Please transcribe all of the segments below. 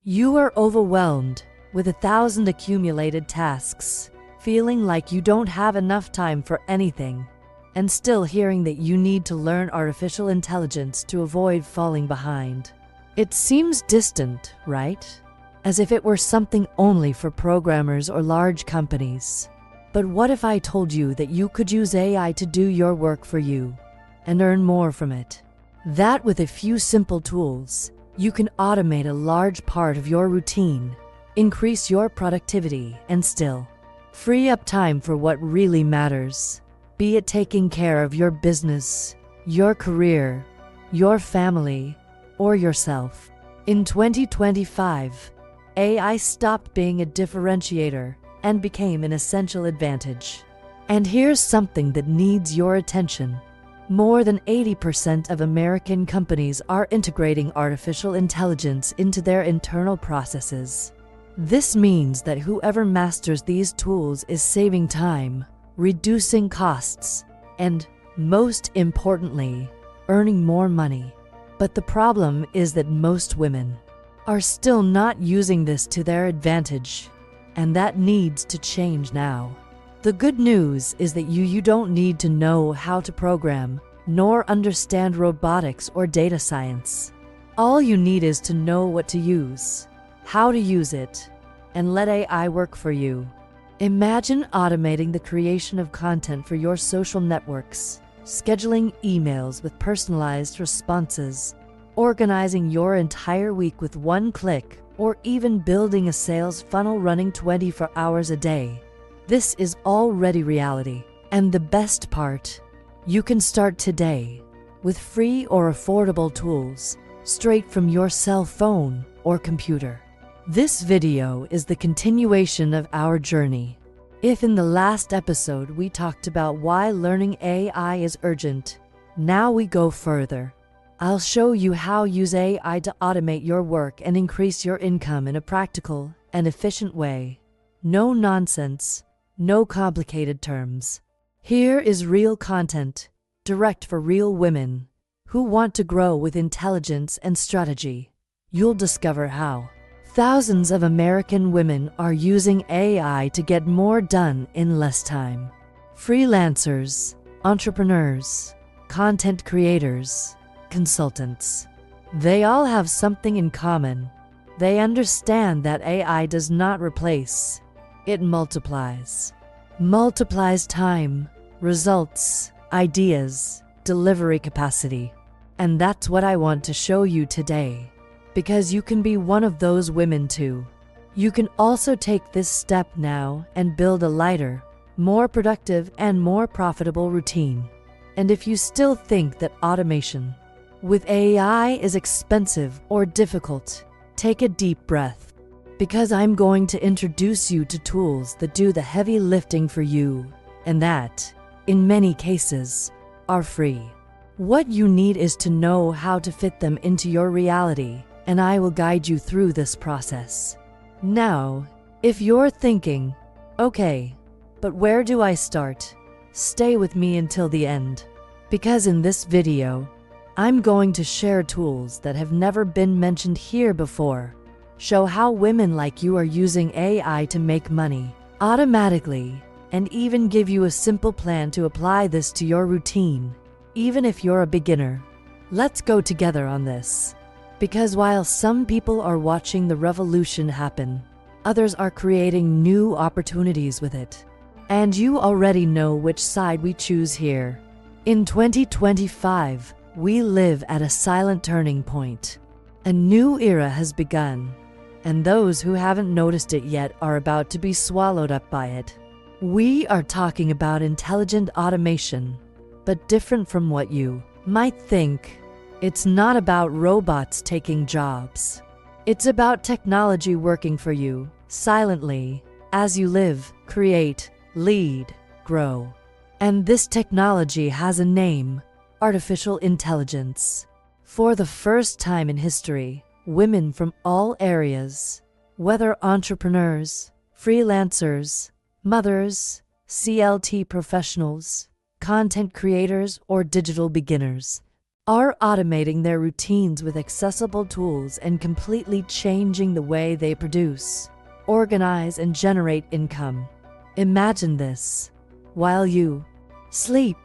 You are overwhelmed with 1,000 accumulated tasks, feeling like you don't have enough time for anything, and still hearing that you need to learn artificial intelligence to avoid falling behind. It seems distant, right? As if it were something only for programmers or large companies. But what if I told you that you could use AI to do your work for you and earn more from it? That with a few simple tools, you can automate a large part of your routine, increase your productivity, and still free up time for what really matters, be it taking care of your business, your career, your family, or yourself. In 2025, AI stopped being a differentiator and became an essential advantage. And here's something that needs your attention. More than 80% of American companies are integrating artificial intelligence into their internal processes. This means that whoever masters these tools is saving time, reducing costs, and, most importantly, earning more money. But the problem is that most women are still not using this to their advantage, and that needs to change now. The good news is that you don't need to know how to program, nor understand robotics or data science. All you need is to know what to use, how to use it, and let AI work for you. Imagine automating the creation of content for your social networks, scheduling emails with personalized responses, organizing your entire week with one click, or even building a sales funnel running 24 hours a day. This is already reality. And the best part, you can start today with free or affordable tools straight from your cell phone or computer. This video is the continuation of our journey. If in the last episode we talked about why learning AI is urgent, now we go further. I'll show you how to use AI to automate your work and increase your income in a practical and efficient way. No nonsense, no complicated terms. Here is real content, direct for real women who want to grow with intelligence and strategy. You'll discover how thousands of American women are using AI to get more done in less time. Freelancers, entrepreneurs, content creators, consultants. They all have something in common. They understand that AI does not replace, it multiplies. Multiplies time, results, ideas, delivery capacity. And that's what I want to show you today. Because you can be one of those women too. You can also take this step now and build a lighter, more productive and more profitable routine. And if you still think that automation with AI is expensive or difficult, take a deep breath. Because I'm going to introduce you to tools that do the heavy lifting for you, and that, in many cases, are free. What you need is to know how to fit them into your reality, and I will guide you through this process. Now, if you're thinking, okay, but where do I start? Stay with me until the end. Because in this video, I'm going to share tools that have never been mentioned here before. Show how women like you are using AI to make money automatically, and even give you a simple plan to apply this to your routine, even if you're a beginner. Let's go together on this. Because while some people are watching the revolution happen, others are creating new opportunities with it. And you already know which side we choose here. In 2025, we live at a silent turning point. A new era has begun, and those who haven't noticed it yet are about to be swallowed up by it. We are talking about intelligent automation, but different from what you might think. It's not about robots taking jobs. It's about technology working for you, silently, as you live, create, lead, grow. And this technology has a name: artificial intelligence. For the first time in history, women from all areas, whether entrepreneurs, freelancers, mothers, CLT professionals, content creators, or digital beginners, are automating their routines with accessible tools and completely changing the way they produce, organize, and generate income. Imagine this. While you sleep,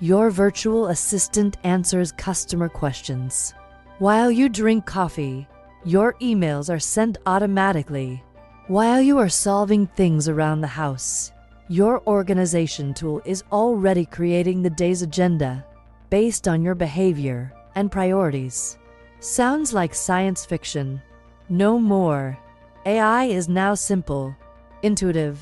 your virtual assistant answers customer questions. While you drink coffee, your emails are sent automatically. While you are solving things around the house, your organization tool is already creating the day's agenda based on your behavior and priorities. Sounds like science fiction? No more. AI is now simple, intuitive,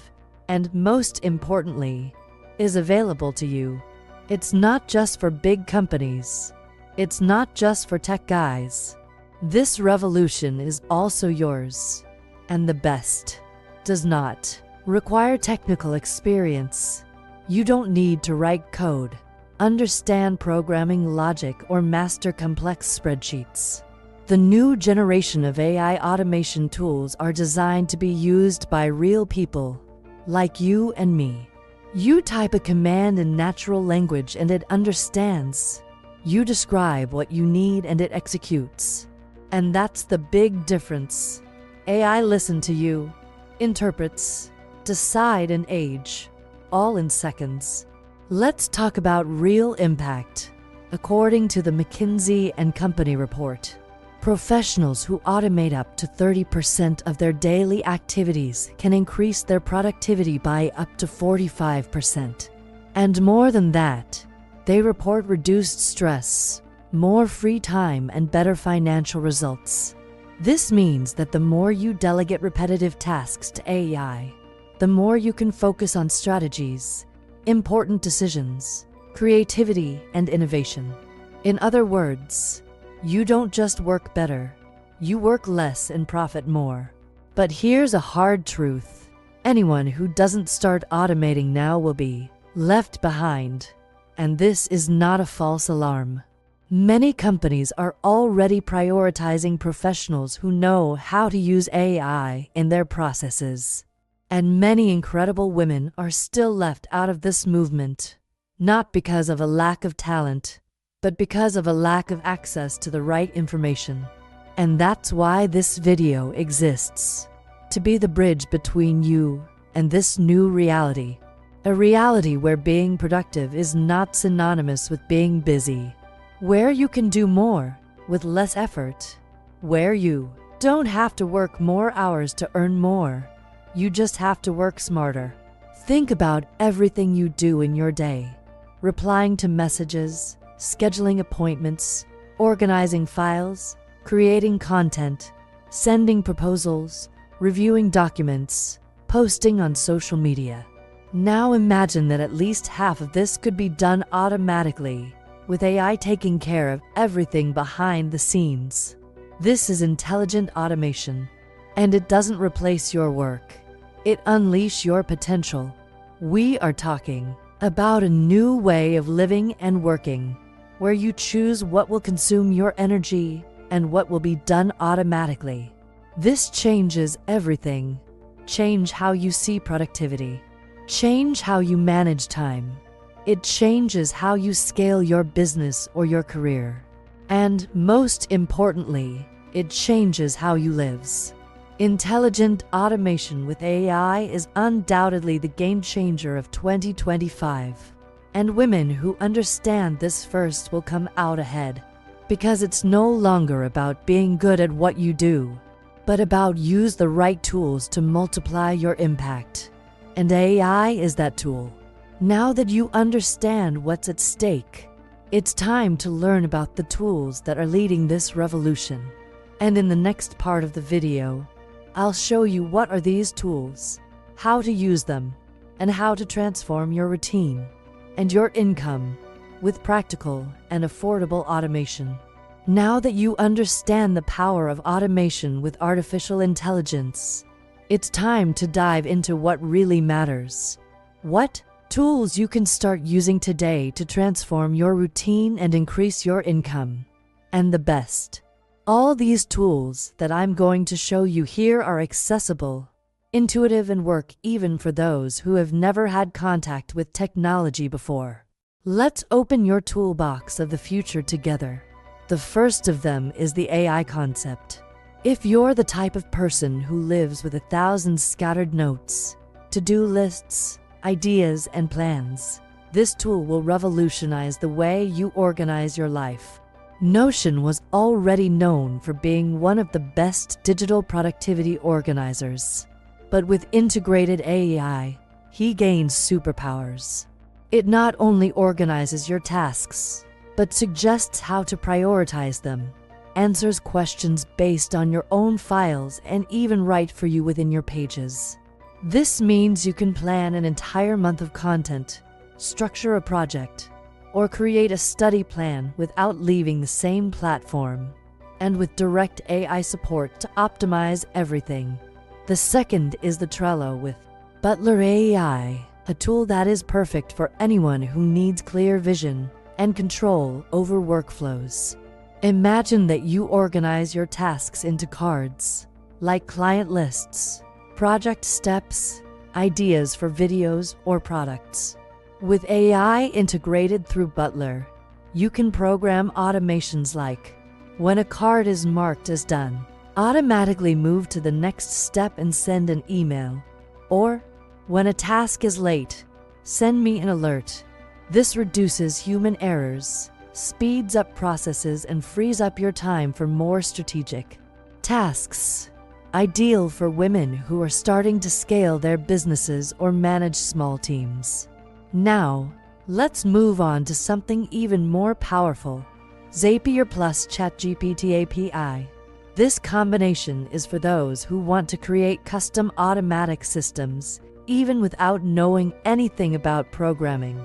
and most importantly, is available to you. It's not just for big companies. It's not just for tech guys. This revolution is also yours. And the best, does not require technical experience. You don't need to write code, understand programming logic, or master complex spreadsheets. The new generation of AI automation tools are designed to be used by real people, like you and me. You type a command in natural language and it understands. You describe what you need and it executes. And that's the big difference. AI listens to you, interprets, decide, and age, all in seconds. Let's talk about real impact. According to the McKinsey & Company report, professionals who automate up to 30% of their daily activities can increase their productivity by up to 45%. And more than that, they report reduced stress, more free time, and better financial results. This means that the more you delegate repetitive tasks to AI, the more you can focus on strategies, important decisions, creativity, and innovation. In other words, you don't just work better, you work less and profit more. But here's a hard truth. Anyone who doesn't start automating now will be left behind. And this is not a false alarm. Many companies are already prioritizing professionals who know how to use AI in their processes. And many incredible women are still left out of this movement, not because of a lack of talent, but because of a lack of access to the right information. And that's why this video exists, to be the bridge between you and this new reality. A reality where being productive is not synonymous with being busy, where you can do more with less effort, where you don't have to work more hours to earn more. You just have to work smarter. Think about everything you do in your day. Replying to messages, scheduling appointments, organizing files, creating content, sending proposals, reviewing documents, posting on social media. Now imagine that at least half of this could be done automatically, with AI taking care of everything behind the scenes. This is intelligent automation, and it doesn't replace your work. It unleashes your potential. We are talking about a new way of living and working, where you choose what will consume your energy and what will be done automatically. This changes everything. Change how you see productivity. Change how you manage time. It changes how you scale your business or your career. And most importantly, it changes how you live. Intelligent automation with AI is undoubtedly the game changer of 2025. And women who understand this first will come out ahead, because it's no longer about being good at what you do, but about use the right tools to multiply your impact. And AI is that tool. Now that you understand what's at stake, it's time to learn about the tools that are leading this revolution. And in the next part of the video, I'll show you what are these tools, how to use them, and how to transform your routine and your income with practical and affordable automation. Now that you understand the power of automation with artificial intelligence, it's time to dive into what really matters. What tools you can start using today to transform your routine and increase your income. And the best, all these tools that I'm going to show you here are accessible, intuitive, and work even for those who have never had contact with technology before. Let's open your toolbox of the future together. The first of them is the AI concept. If you're the type of person who lives with 1,000 scattered notes, to-do lists, ideas, and plans, this tool will revolutionize the way you organize your life. Notion was already known for being one of the best digital productivity organizers. But with integrated AI, he gains superpowers. It not only organizes your tasks, but suggests how to prioritize them, answers questions based on your own files, and even write for you within your pages. This means you can plan an entire month of content, structure a project, or create a study plan without leaving the same platform, and with direct AI support to optimize everything. The second is the Trello with Butler AI, a tool that is perfect for anyone who needs clear vision and control over workflows. Imagine that you organize your tasks into cards, like client lists, project steps, ideas for videos or products. With AI integrated through Butler, you can program automations like, when a card is marked as done, automatically move to the next step and send an email. Or, when a task is late, send me an alert. This reduces human errors, speeds up processes, and frees up your time for more strategic tasks. Ideal for women who are starting to scale their businesses or manage small teams. Now, let's move on to something even more powerful, Zapier plus ChatGPT API. This combination is for those who want to create custom automatic systems, even without knowing anything about programming.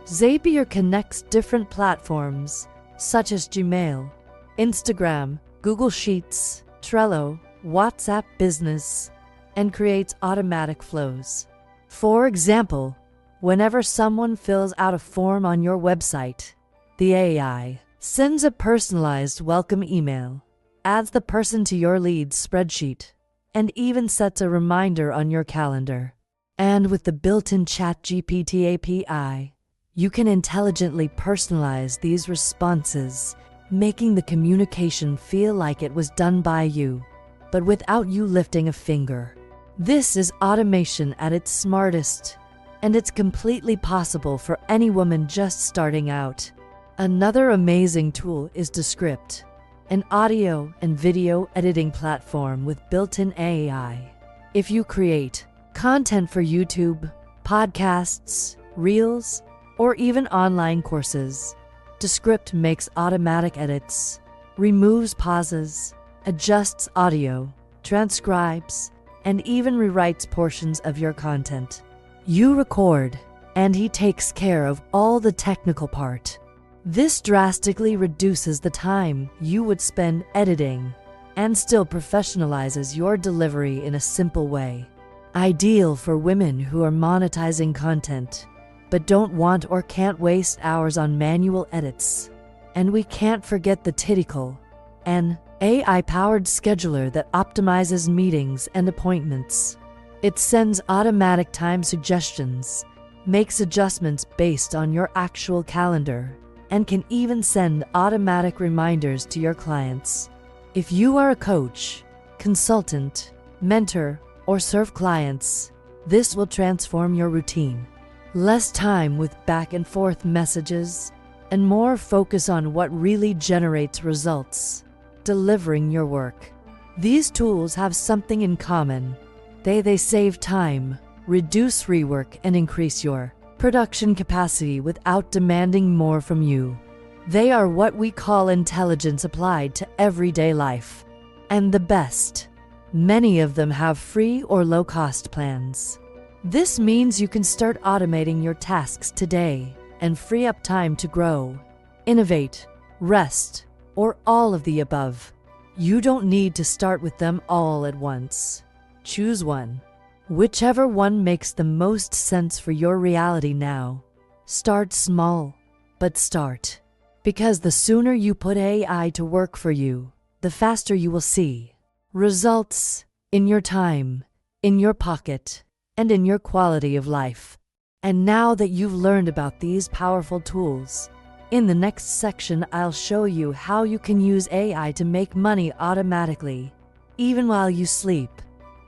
Zapier connects different platforms, such as Gmail, Instagram, Google Sheets, Trello, WhatsApp Business, and creates automatic flows. For example, whenever someone fills out a form on your website, the AI sends a personalized welcome email, adds the person to your leads spreadsheet, and even sets a reminder on your calendar. And with the built-in ChatGPT API, you can intelligently personalize these responses, making the communication feel like it was done by you, but without you lifting a finger. This is automation at its smartest, and it's completely possible for any woman just starting out. Another amazing tool is Descript, an audio and video editing platform with built-in AI. If you create content for YouTube, podcasts, reels, or even online courses, Descript makes automatic edits, removes pauses, adjusts audio, transcribes, and even rewrites portions of your content. You record, and he takes care of all the technical part. This drastically reduces the time you would spend editing and still professionalizes your delivery in a simple way. Ideal for women who are monetizing content, but don't want or can't waste hours on manual edits. And we can't forget the Techy, an AI-powered scheduler that optimizes meetings and appointments. It sends automatic time suggestions, makes adjustments based on your actual calendar, and can even send automatic reminders to your clients. If you are a coach, consultant, mentor, or serve clients, this will transform your routine. Less time with back and forth messages, and more focus on what really generates results, delivering your work. These tools have something in common. They save time, reduce rework, and increase your production capacity without demanding more from you. They are what we call intelligence applied to everyday life. And the best, many of them have free or low-cost plans. This means you can start automating your tasks today and free up time to grow, innovate, rest, or all of the above. You don't need to start with them all at once. Choose one. Whichever one makes the most sense for your reality now. Start small, but start. Because the sooner you put AI to work for you, the faster you will see results in your time, in your pocket, and in your quality of life. And now that you've learned about these powerful tools, in the next section I'll show you how you can use AI to make money automatically, even while you sleep,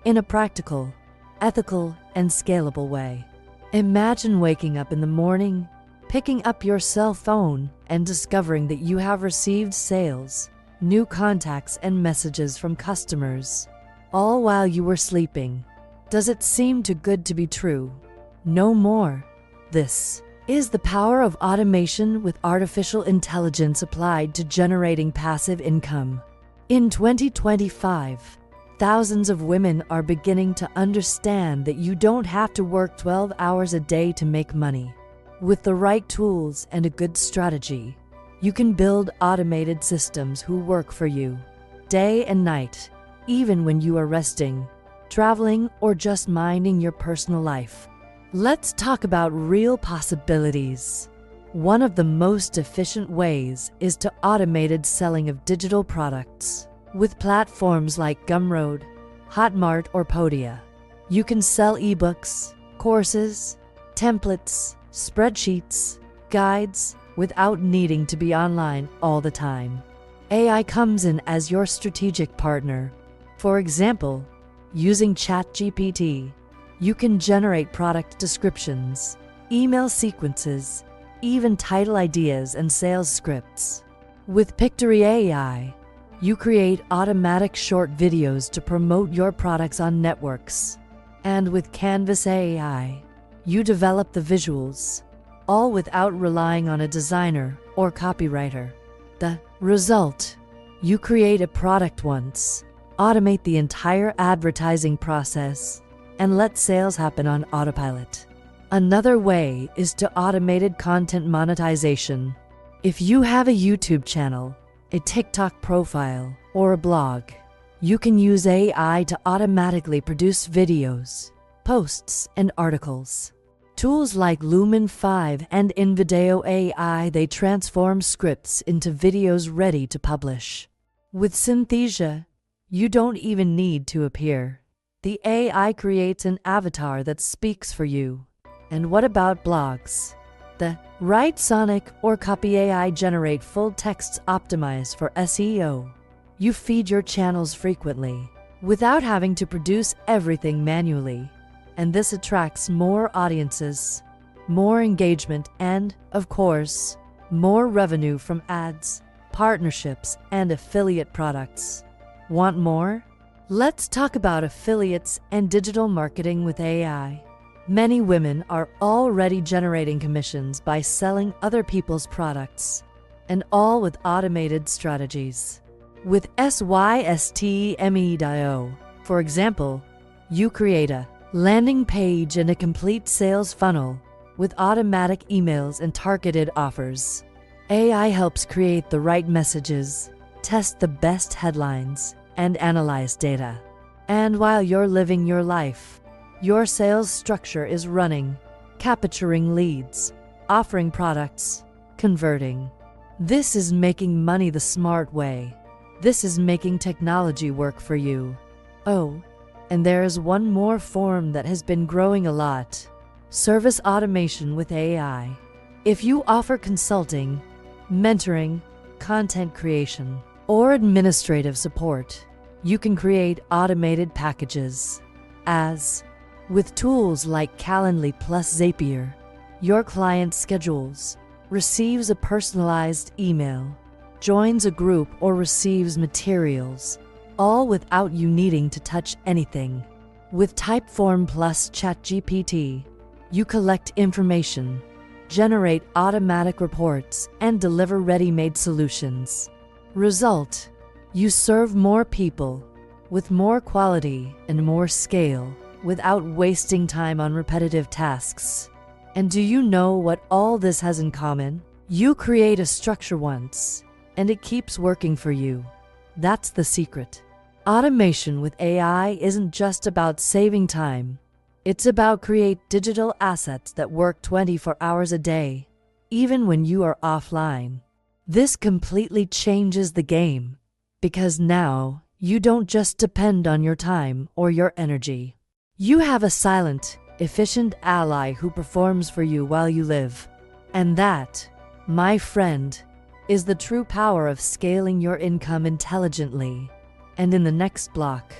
in a practical, ethical, and scalable way. Imagine waking up in the morning, picking up your cell phone, and discovering that you have received sales, new contacts, and messages from customers, all while you were sleeping. Does it seem too good to be true? No more. This is the power of automation with artificial intelligence applied to generating passive income. In 2025, thousands of women are beginning to understand that you don't have to work 12 hours a day to make money. With the right tools and a good strategy, you can build automated systems who work for you, day and night, even when you are resting, traveling, or just minding your personal life. Let's talk about real possibilities. One of the most efficient ways is to automated selling of digital products. With platforms like Gumroad, Hotmart, or Podia, you can sell ebooks, courses, templates, spreadsheets, guides, without needing to be online all the time. AI comes in as your strategic partner. For example, using ChatGPT, you can generate product descriptions, email sequences, even title ideas and sales scripts. With Pictory AI, you create automatic short videos to promote your products on networks. And with Canvas AI, you develop the visuals, all without relying on a designer or copywriter. The result: you create a product once, automate the entire advertising process, and let sales happen on autopilot. Another way is to automated content monetization. If you have a YouTube channel, a TikTok profile, or a blog, you can use AI to automatically produce videos, posts, and articles. Tools like Lumen 5 and InVideo AI, they transform scripts into videos ready to publish. With Synthesia, you don't even need to appear. The AI creates an avatar that speaks for you. And what about blogs? The Write Sonic or Copy AI generate full texts optimized for SEO. You feed your channels frequently, without having to produce everything manually. And this attracts more audiences, more engagement, and, of course, more revenue from ads, partnerships, and affiliate products. Want more? Let's talk about affiliates and digital marketing with AI. Many women are already generating commissions by selling other people's products, and all with automated strategies. With Systeme.io, for example, you create a landing page and a complete sales funnel with automatic emails and targeted offers. AI helps create the right messages, test the best headlines, and analyze data. And while you're living your life, your sales structure is running, capturing leads, offering products, converting. This is making money the smart way. This is making technology work for you. Oh, and there is one more form that has been growing a lot: service automation with AI. If you offer consulting, mentoring, content creation, or administrative support, you can create automated packages. As with tools like Calendly plus Zapier, your client schedules, receives a personalized email, joins a group, or receives materials, all without you needing to touch anything. With Typeform plus ChatGPT, you collect information, generate automatic reports, and deliver ready-made solutions. Result: you serve more people with more quality and more scale without wasting time on repetitive tasks. And do you know what all this has in common? You create a structure once, and it keeps working for you. That's the secret. Automation with AI isn't just about saving time. It's about create digital assets that work 24 hours a day, even when you are offline. This completely changes the game, because now you don't just depend on your time or your energy. You have a silent, efficient ally who performs for you while you live. And that, my friend, is the true power of scaling your income intelligently. And in the next block,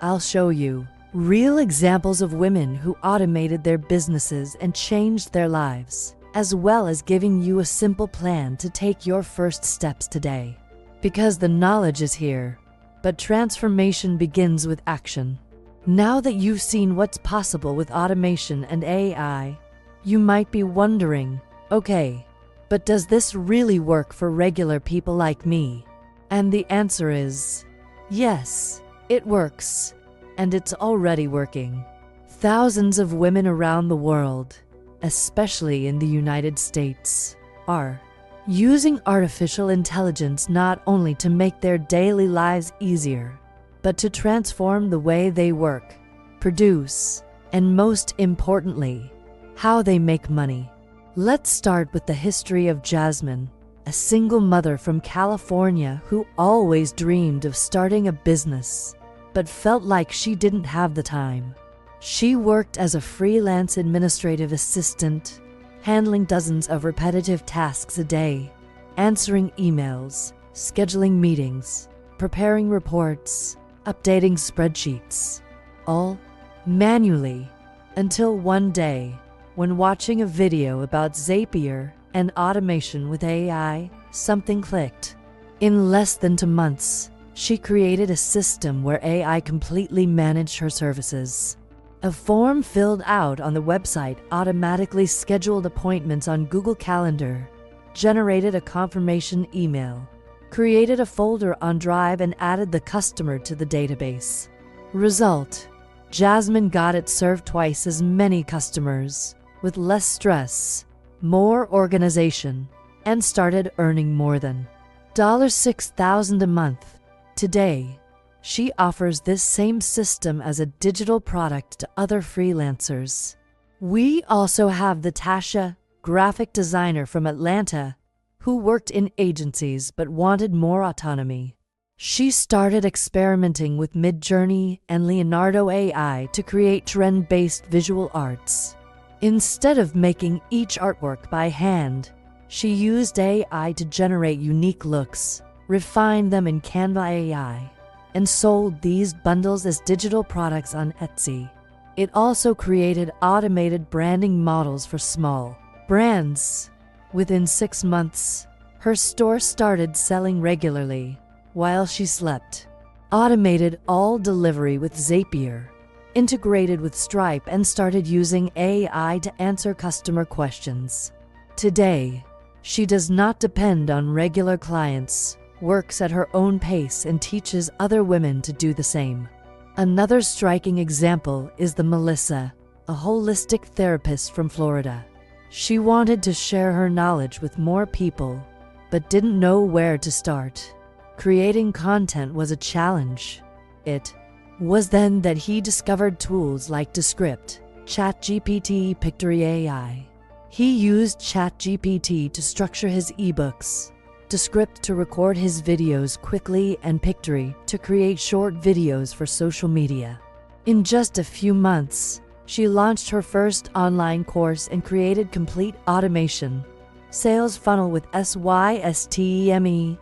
I'll show you real examples of women who automated their businesses and changed their lives, as well as giving you a simple plan to take your first steps today. Because the knowledge is here, but transformation begins with action. Now that you've seen what's possible with automation and AI, you might be wondering, okay, but does this really work for regular people like me? And the answer is, yes, it works, and it's already working. Thousands of women around the world, especially in the United States, are using artificial intelligence not only to make their daily lives easier, but to transform the way they work, produce, and most importantly, how they make money. Let's start with the history of Jasmine, a single mother from California who always dreamed of starting a business, but felt like she didn't have the time. She worked as a freelance administrative assistant, handling dozens of repetitive tasks a day, answering emails, scheduling meetings, preparing reports, updating spreadsheets, all manually, until one day, when watching a video about Zapier and automation with AI, something clicked. In less than 2 months, she created a system where AI completely managed her services. A form filled out on the website automatically scheduled appointments on Google Calendar, generated a confirmation email, created a folder on Drive, and added the customer to the database. Result: Jasmine got it served twice as many customers, with less stress, more organization, and started earning more than $6,000 a month. Today, she offers this same system as a digital product to other freelancers. We also have the Tasha, graphic designer from Atlanta, who worked in agencies but wanted more autonomy. She started experimenting with Midjourney and Leonardo AI to create trend-based visual arts. Instead of making each artwork by hand, she used AI to generate unique looks, refined them in Canva AI, and sold these bundles as digital products on Etsy. It also created automated branding models for small brands. Within 6 months, her store started selling regularly while she slept. Automated all delivery with Zapier, integrated with Stripe, and started using AI to answer customer questions. Today, she does not depend on regular clients, works at her own pace, and teaches other women to do the same. Another striking example is the Melissa, a holistic therapist from Florida. She wanted to share her knowledge with more people, but didn't know where to start. Creating content was a challenge. It was then that he discovered tools like Descript, ChatGPT, Pictory AI. He used ChatGPT to structure his ebooks, Descript to record his videos quickly, and Pictory to create short videos for social media. In just a few months, she launched her first online course and created complete automation, sales funnel with SYSTEME,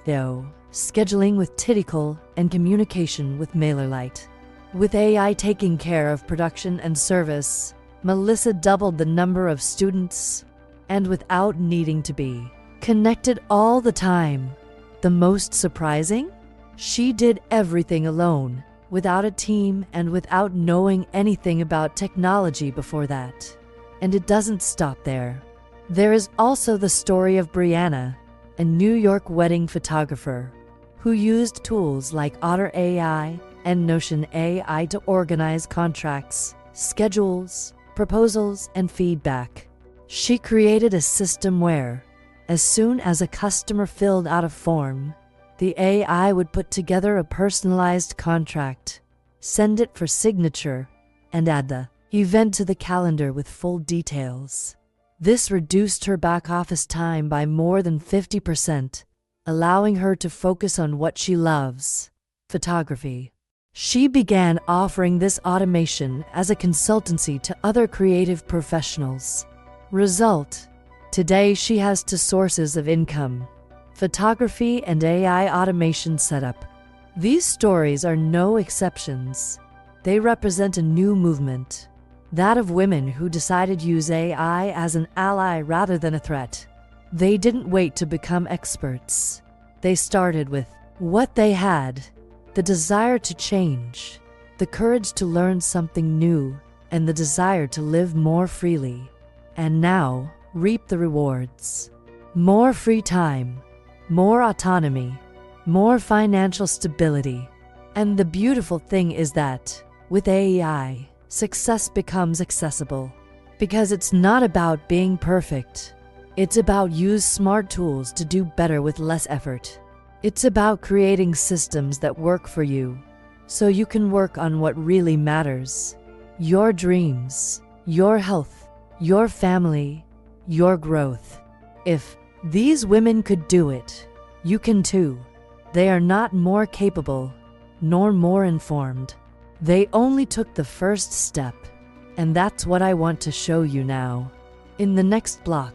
scheduling with Tidical, and communication with MailerLite. With AI taking care of production and service, Melissa doubled the number of students, and without needing to be connected all the time. The most surprising? She did everything alone, without a team and without knowing anything about technology before that. And it doesn't stop there. There is also the story of Brianna, a New York wedding photographer, who used tools like Otter AI and Notion AI to organize contracts, schedules, proposals, and feedback. She created a system where, as soon as a customer filled out a form, the AI would put together a personalized contract, send it for signature, and add the event to the calendar with full details. This reduced her back office time by more than 50%, allowing her to focus on what she loves: photography. She began offering this automation as a consultancy to other creative professionals. Result: today she has two sources of income: photography and AI automation setup. These stories are no exceptions. They represent a new movement, that of women who decided to use AI as an ally rather than a threat. They didn't wait to become experts. They started with what they had: the desire to change, the courage to learn something new, and the desire to live more freely. And now, reap the rewards. More free time, more autonomy, more financial stability. And the beautiful thing is that, with AI, success becomes accessible. Because it's not about being perfect. It's about use smart tools to do better with less effort. It's about creating systems that work for you, so you can work on what really matters: your dreams, your health, your family, your growth. If these women could do it, you can too. They are not more capable, nor more informed. They only took the first step, and that's what I want to show you now. In the next block,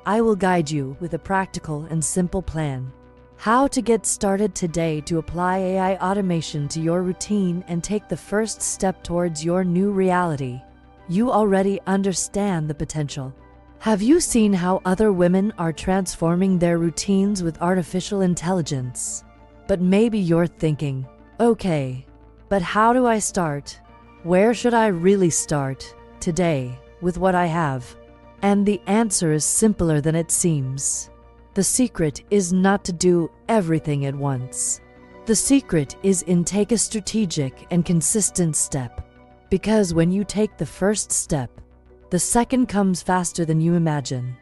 I will guide you with a practical and simple plan. How to get started today to apply AI automation to your routine and take the first step towards your new reality. You already understand the potential. Have you seen how other women are transforming their routines with artificial intelligence? But maybe you're thinking, okay, but how do I start? Where should I really start today with what I have? And the answer is simpler than it seems. The secret is not to do everything at once. The secret is in take a strategic and consistent step. Because when you take the first step, the second comes faster than you imagine.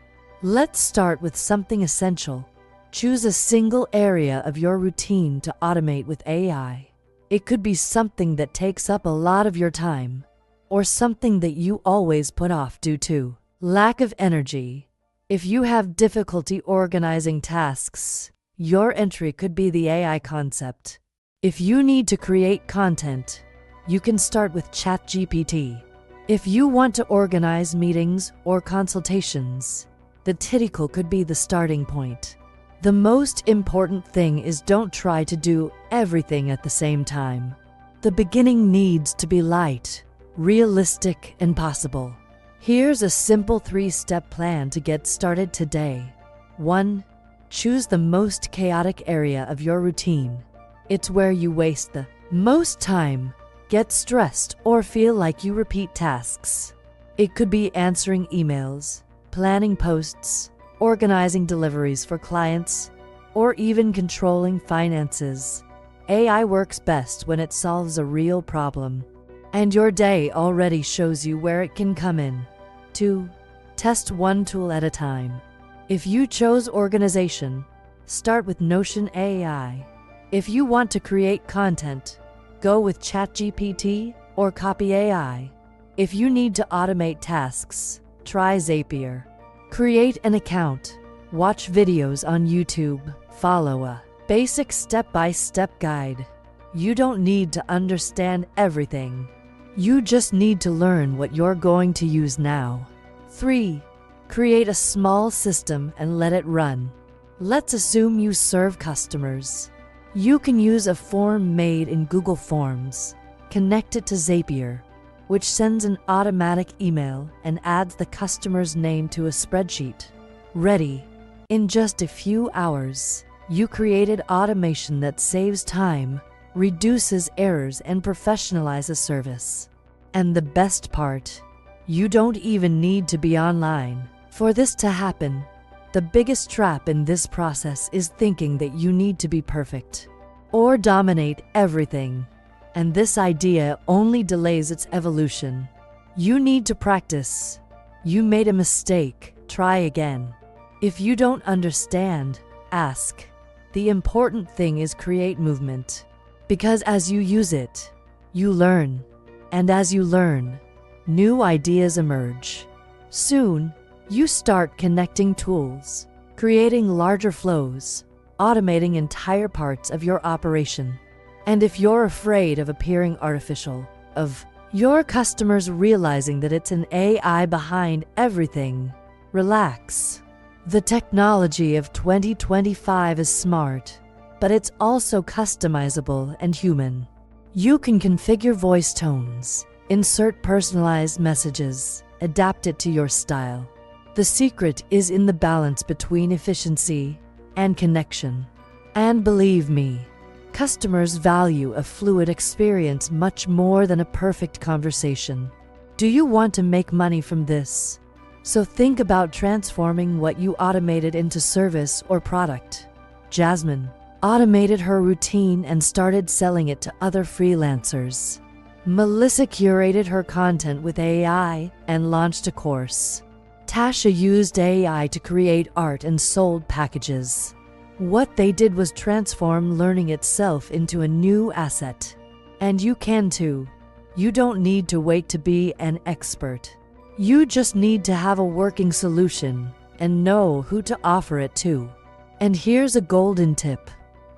Let's start with something essential. Choose a single area of your routine to automate with AI. It could be something that takes up a lot of your time, or something that you always put off due to lack of energy. If you have difficulty organizing tasks, your entry could be the AI concept. If you need to create content, you can start with ChatGPT. If you want to organize meetings or consultations, the techy could be the starting point. The most important thing is don't try to do everything at the same time. The beginning needs to be light, realistic, and possible. Here's a simple 3-step plan to get started today. 1. Choose the most chaotic area of your routine. It's where you waste the most time, get stressed, or feel like you repeat tasks. It could be answering emails, planning posts, organizing deliveries for clients, or even controlling finances. AI works best when it solves a real problem, and your day already shows you where it can come in. 2. Test one tool at a time. If you chose organization, start with Notion AI. If you want to create content, go with ChatGPT or Copy AI. If you need to automate tasks, try Zapier. Create an account, watch videos on YouTube, follow a basic step-by-step guide. You don't need to understand everything. You just need to learn what you're going to use now. 3. Create a small system and let it run. Let's assume you serve customers. You can use a form made in Google Forms, connect it to Zapier, which sends an automatic email and adds the customer's name to a spreadsheet. Ready. In just a few hours, you created automation that saves time, reduces errors, and professionalizes service. And the best part, you don't even need to be online. For this to happen, the biggest trap in this process is thinking that you need to be perfect or dominate everything. And this idea only delays its evolution. You need to practice. You made a mistake, try again. If you don't understand, ask. The important thing is create movement. Because as you use it, you learn. And as you learn, new ideas emerge. Soon, you start connecting tools, creating larger flows, automating entire parts of your operation. And if you're afraid of appearing artificial, of your customers realizing that it's an AI behind everything, relax. The technology of 2025 is smart, but it's also customizable and human. You can configure voice tones, insert personalized messages, adapt it to your style. The secret is in the balance between efficiency and connection. And believe me, customers value a fluid experience much more than a perfect conversation. Do you want to make money from this? So think about transforming what you automated into service or product. Jasmine automated her routine and started selling it to other freelancers. Melissa curated her content with AI and launched a course. Tasha used AI to create art and sold packages. What they did was transform learning itself into a new asset. And you can too. You don't need to wait to be an expert. You just need to have a working solution and know who to offer it to. And here's a golden tip.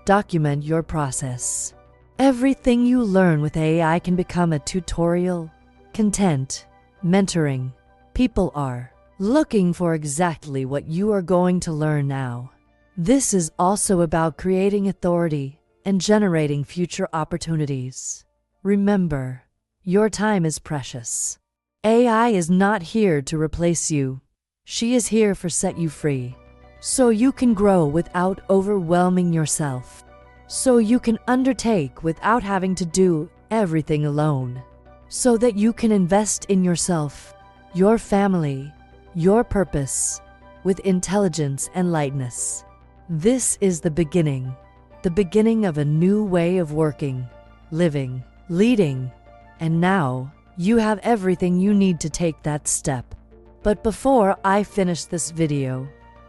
Document your process. Everything you learn with AI can become a tutorial, content, mentoring. People are looking for exactly what you are going to learn now. This is also about creating authority and generating future opportunities. Remember, your time is precious. AI is not here to replace you. She is here to set you free, so you can grow without overwhelming yourself, so you can undertake without having to do everything alone, so that you can invest in yourself, your family, your purpose, with intelligence and lightness. This is the beginning of a new way of working, living, leading, and now you have everything you need to take that step. But before I finish this video,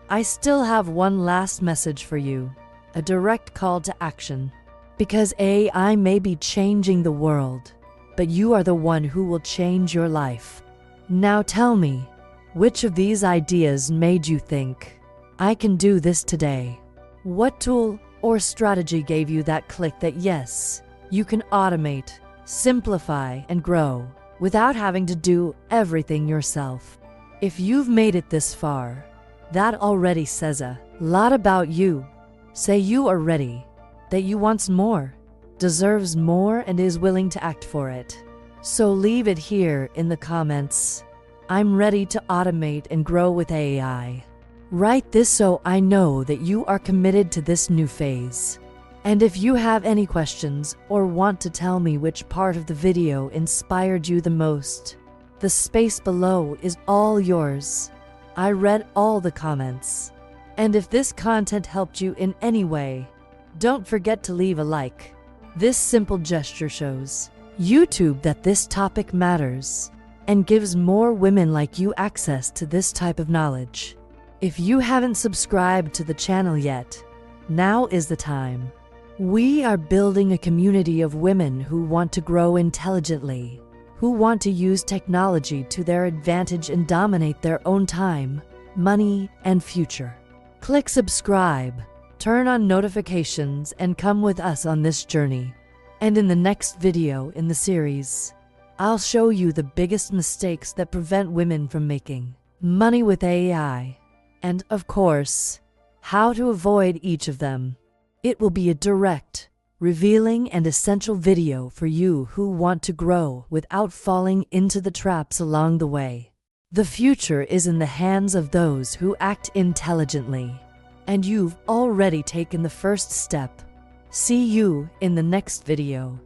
I still have one last message for you, a direct call to action. Because AI may be changing the world, but you are the one who will change your life. Now tell me, which of these ideas made you think, I can do this today? What tool or strategy gave you that click that yes, you can automate, simplify, and grow without having to do everything yourself? If you've made it this far, that already says a lot about you. Say you are ready, that you wants more, deserves more, and is willing to act for it. So leave it here in the comments. I'm ready to automate and grow with AI. Write this so I know that you are committed to this new phase. And if you have any questions or want to tell me which part of the video inspired you the most, the space below is all yours. I read all the comments. And if this content helped you in any way, don't forget to leave a like. This simple gesture shows YouTube that this topic matters and gives more women like you access to this type of knowledge. If you haven't subscribed to the channel yet, now is the time. We are building a community of women who want to grow intelligently, who want to use technology to their advantage and dominate their own time, money, and future. Click subscribe, turn on notifications, and come with us on this journey. And in the next video in the series, I'll show you the biggest mistakes that prevent women from making money with AI. And, of course, how to avoid each of them. It will be a direct, revealing, and essential video for you who want to grow without falling into the traps along the way. The future is in the hands of those who act intelligently, and you've already taken the first step. See you in the next video.